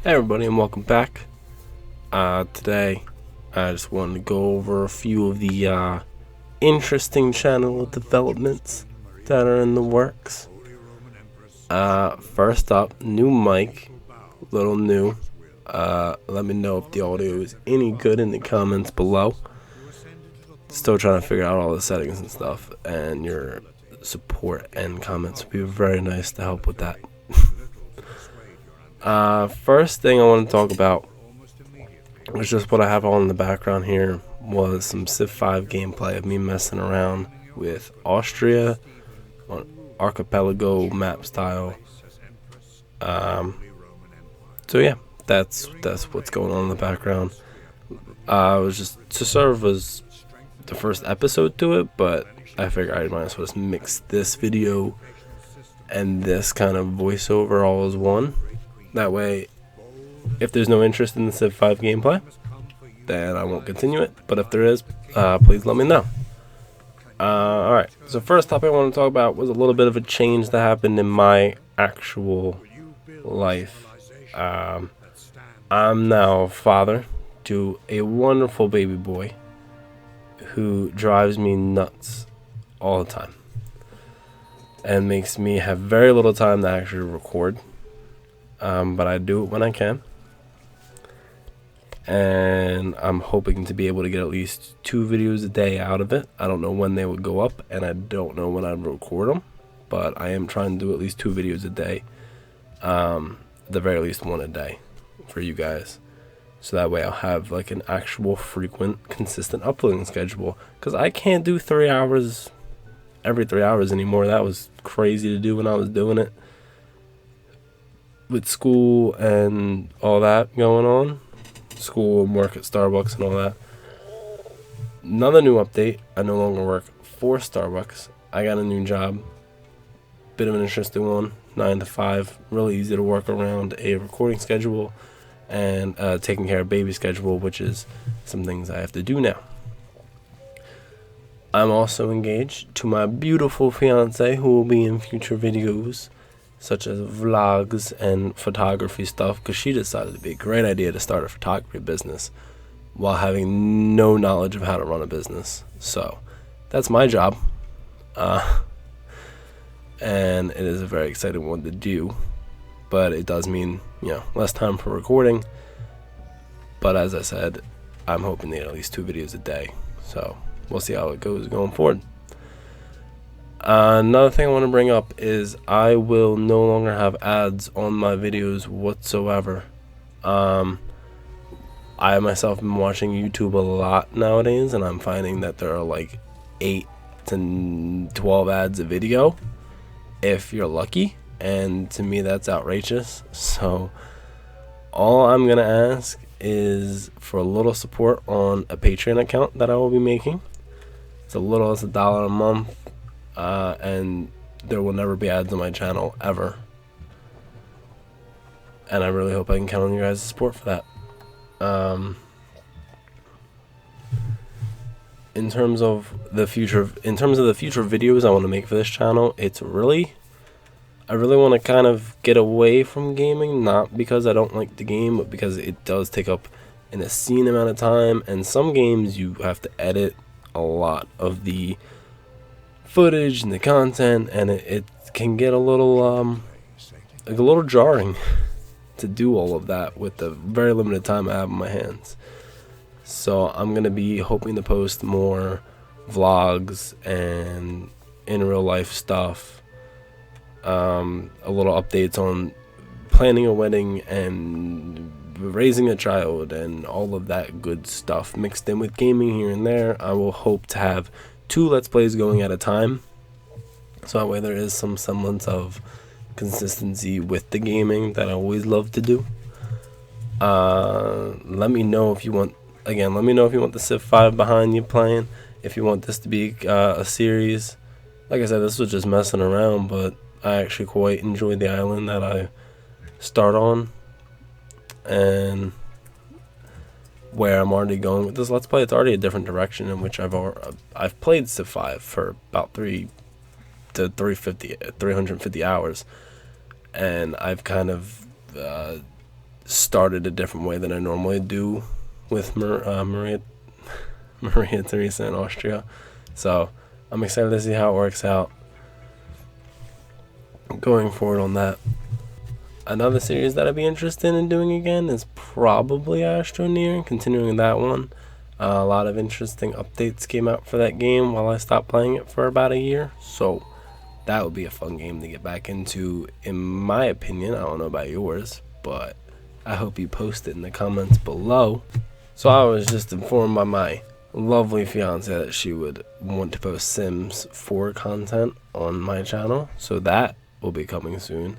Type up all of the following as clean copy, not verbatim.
Hey everybody, and welcome back. Today I just wanted to go over a few of the interesting channel developments that are in the works. First up, new mic, little new. Let me know if the audio is any good in the comments below. Still trying to figure out all the settings and stuff, and your support and comments would be very nice to help with that. First thing I want to talk about was just what I have on in the background here was some Civ 5 gameplay of me messing around with Austria on archipelago map style. So yeah, that's what's going on in the background. It was just to serve as the first episode to it, but I figured I might as well just mix this video and this kind of voiceover all as one. That way, if there's no interest in the Civ 5 gameplay, then I won't continue it. But if there is, please let me know. Alright, so first topic I want to talk about was a little bit of a change that happened in my actual life. I'm now a father to a wonderful baby boy who drives me nuts all the time and makes me have very little time to actually record. But I do it when I can, and I'm hoping to be able to get at least 2 videos a day out of it. I don't know when they would go up, and I don't know when I'd record them, but I am trying to do at least 2 videos a day, the very least 1 a day for you guys, so that way I'll have like an actual frequent, consistent uploading schedule, because I can't do 3 hours every 3 hours anymore. That was crazy to do when I was doing it with school and all that going on. School and work at Starbucks and all that. Another new update, I no longer work for Starbucks. I got a new job. Bit of an interesting one, 9 to 5. Really easy to work around a recording schedule and taking care of baby schedule, which is some things I have to do now. I'm also engaged to my beautiful fiance, who will be in future videos such as vlogs and photography stuff, because she decided it'd be a great idea to start a photography business while having no knowledge of how to run a business. So that's my job, and it is a very exciting one to do, but it does mean, less time for recording. But as I said, I'm hoping to get at least 2 videos a day, so we'll see how it goes going forward. Another thing I want to bring up is I will no longer have ads on my videos whatsoever. I myself am watching YouTube a lot nowadays, and I'm finding that there are like 8 to 12 ads a video if you're lucky, and to me that's outrageous. So all I'm gonna ask is for a little support on a Patreon account that I will be making. It's a little as $1 a month. And there will never be ads on my channel ever, and I really hope I can count on you guys' support for that. In terms of the future videos I want to make for this channel, I really want to kind of get away from gaming, not because I don't like the game, but because it does take up an obscene amount of time, and some games you have to edit a lot of the footage and the content, and it can get a little jarring to do all of that with the very limited time I have on my hands. So I'm gonna be hoping to post more vlogs and in real life stuff, a little updates on planning a wedding and raising a child and all of that good stuff mixed in with gaming here and there. I will hope to have 2 Let's Plays going at a time, so that way there is some semblance of consistency with the gaming that I always love to do. Let me know if you want the Civ 5 behind you playing, if you want this to be a series. Like I said, this was just messing around, but I actually quite enjoyed the island that I start on, and where I'm already going with this Let's Play. It's already a different direction in which I've played Civ 5 for about 350 hours, and I've kind of started a different way than I normally do with Maria Theresa in Austria. So I'm excited to see how it works out going forward on that. Another series that I'd be interested in doing again is probably Astroneer, continuing that one. A lot of interesting updates came out for that game while I stopped playing it for about a year, so that would be a fun game to get back into, in my opinion. I don't know about yours, but I hope you post it in the comments below. So I was just informed by my lovely fiance that she would want to post Sims 4 content on my channel, so that will be coming soon.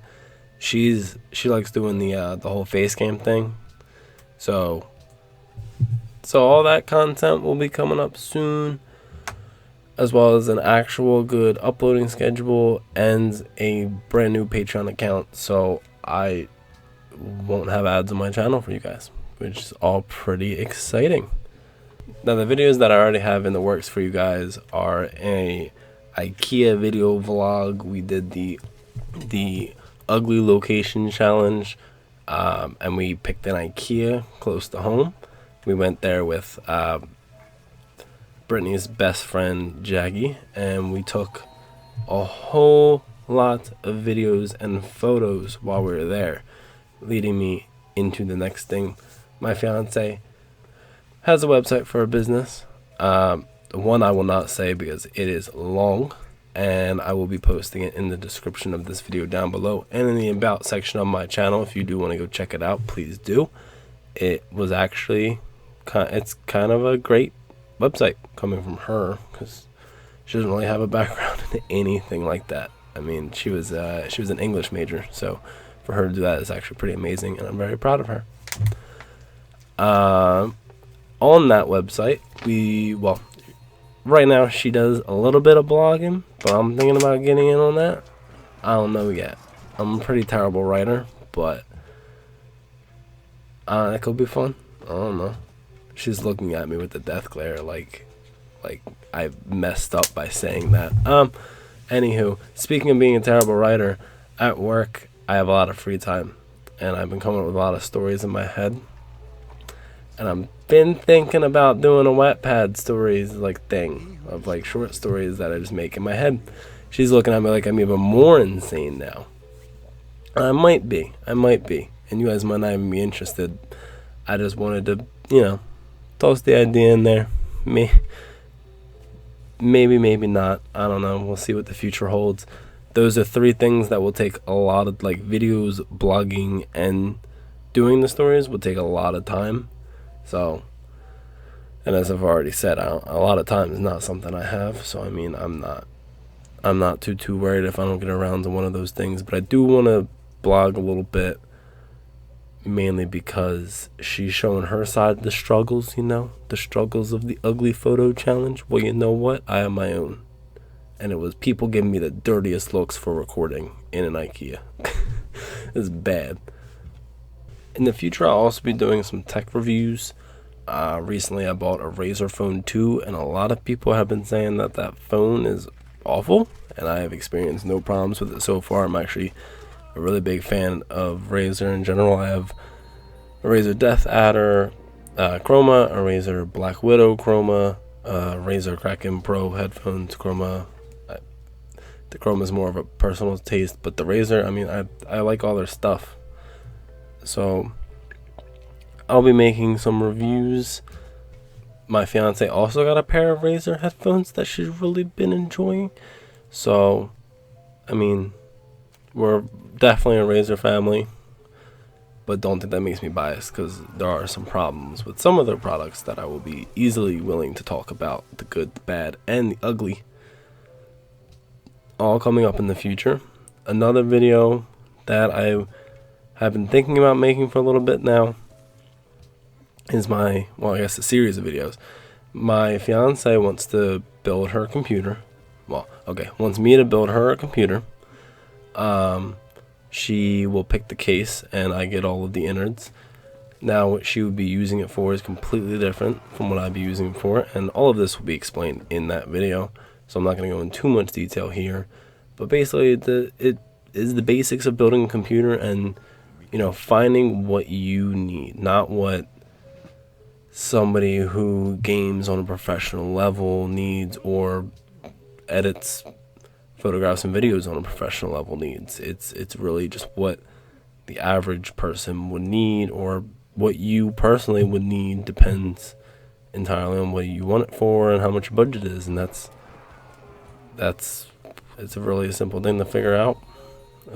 She likes doing the whole face cam thing, so all that content will be coming up soon, as well as an actual good uploading schedule and a brand new Patreon account, so I won't have ads on my channel for you guys, which is all pretty exciting. Now, the videos that I already have in the works for you guys are a IKEA video vlog. We did the ugly location challenge, and we picked an IKEA close to home. We went there with Brittany's best friend Jaggy, and we took a whole lot of videos and photos while we were there, leading me into the next thing. My fiance has a website for a business, one I will not say because it is long, and I will be posting it in the description of this video down below and in the about section of my channel. If you do want to go check it out, please do. It was actually it's kind of a great website coming from her, because she doesn't really have a background in anything like that. I mean, she was an English major, so for her to do that is actually pretty amazing, and I'm very proud of her. On that website, right now she does a little bit of blogging, but I'm thinking about getting in on that. I don't know yet. I'm a pretty terrible writer, but that could be fun. I don't know. She's looking at me with the death glare like I messed up by saying that. Anywho, speaking of being a terrible writer, at work I have a lot of free time, and I've been coming up with a lot of stories in my head, and I've been thinking about doing a Wattpad stories thing of short stories that I just make in my head. She's looking at me like I'm even more insane now. I might be, and you guys might not even be interested. I just wanted to, toss the idea in there. Maybe not. I don't know. We'll see what the future holds. Those are 3 things that will take a lot of videos, blogging, and doing the stories will take a lot of time. So, and as I've already said, a lot of time is not something I have. So I mean, I'm not too worried if I don't get around to one of those things. But I do want to blog a little bit, mainly because she's showing her side of the struggles, the struggles of the ugly photo challenge. Well, you know what? I have my own. And it was people giving me the dirtiest looks for recording in an IKEA. It's bad. In the future, I'll also be doing some tech reviews. Recently, I bought a Razer Phone 2, and a lot of people have been saying that phone is awful, and I have experienced no problems with it so far. I'm actually a really big fan of Razer in general. I have a Razer Death Adder Chroma, a Razer Black Widow Chroma, Razer Kraken Pro headphones Chroma. The Chroma is more of a personal taste, but the Razer, I mean, I like all their stuff. So I'll be making some reviews. My fiance also got a pair of Razer headphones that she's really been enjoying. So, I mean, we're definitely a Razer family, but don't think that makes me biased, because there are some problems with some of their products that I will be easily willing to talk about. The good, the bad, and the ugly. All coming up in the future. Another video that I have been thinking about making for a little bit now is I guess a series of videos. My fiance wants to build her computer. Wants me to build her a computer. She will pick the case, and I get all of the innards. Now, what she would be using it for is completely different from what I'd be using it for, and all of this will be explained in that video, so I'm not going to go into too much detail here. But basically, it is the basics of building a computer, and finding what you need, not what somebody who games on a professional level needs or edits photographs and videos on a professional level needs. It's really just what the average person would need, or what you personally would need. Depends entirely on what you want it for and how much your budget is, and that's it's a really simple thing to figure out.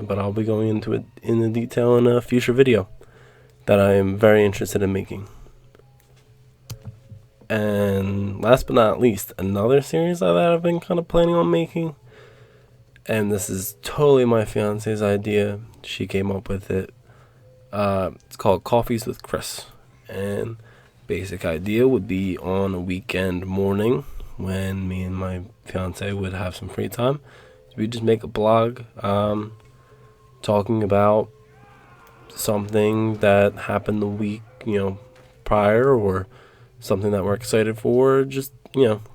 But I'll be going into it in the detail in a future video that I am very interested in making. And last but not least, another series that I've been kind of planning on making, and this is totally my fiance's idea. She came up with it. It's called Coffees with Chris, and basic idea would be on a weekend morning when me and my fiance would have some free time. We just make a blog, talking about something that happened the week, prior, or something that we're excited for, just,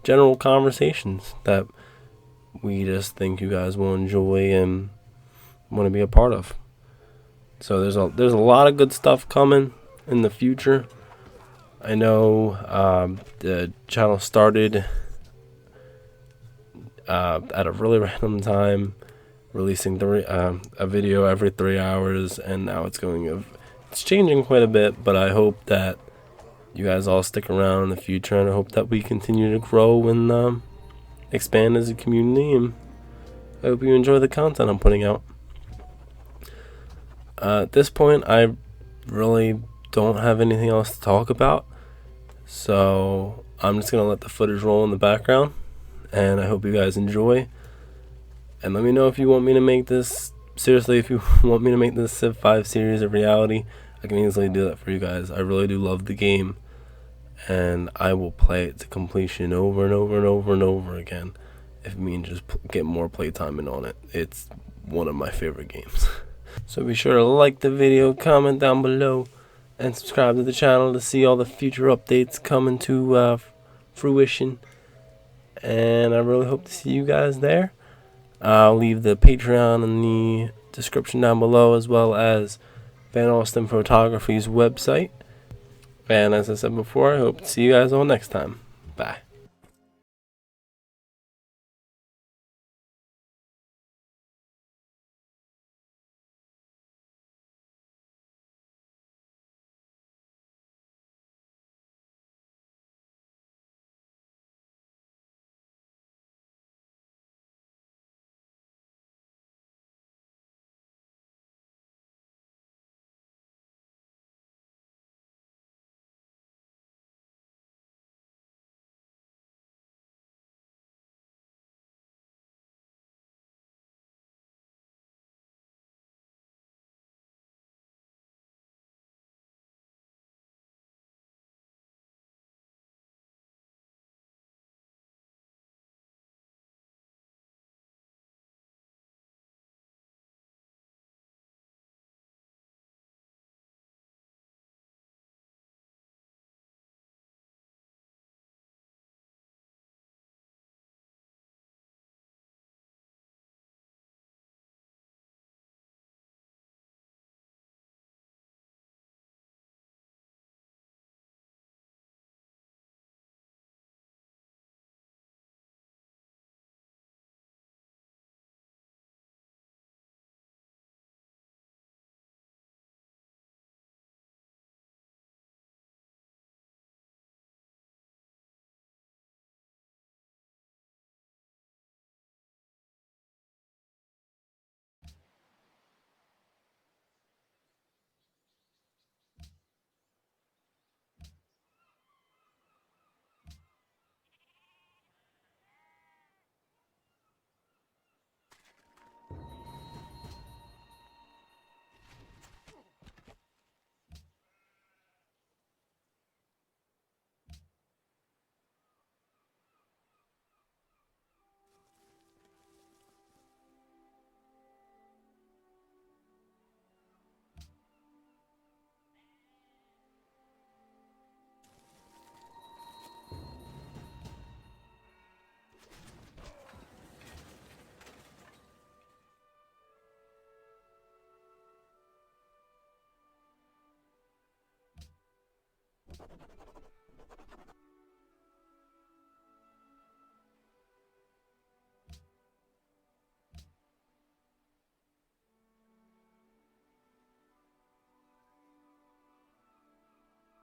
general conversations that we just think you guys will enjoy and want to be a part of. So there's a lot of good stuff coming in the future. I know the channel started at a really random time, releasing a video every 3 hours, and now it's changing quite a bit. But I hope that you guys all stick around in the future, and I hope that we continue to grow and expand as a community, and I hope you enjoy the content I'm putting out. At this point, I really don't have anything else to talk about, so I'm just going to let the footage roll in the background, and I hope you guys enjoy. And let me know if you want me to make this, seriously, if you want me to make this Civ 5 series a reality. I can easily do that for you guys. I really do love the game, and I will play it to completion over and over and over and over again if it means just get more playtime in on it. It's one of my favorite games. So be sure to like the video, comment down below, and subscribe to the channel to see all the future updates coming to fruition. And I really hope to see you guys there. I'll leave the Patreon in the description down below, as well as Van Alsten Photography's website. And as I said before, I hope to see you guys all next time. Bye.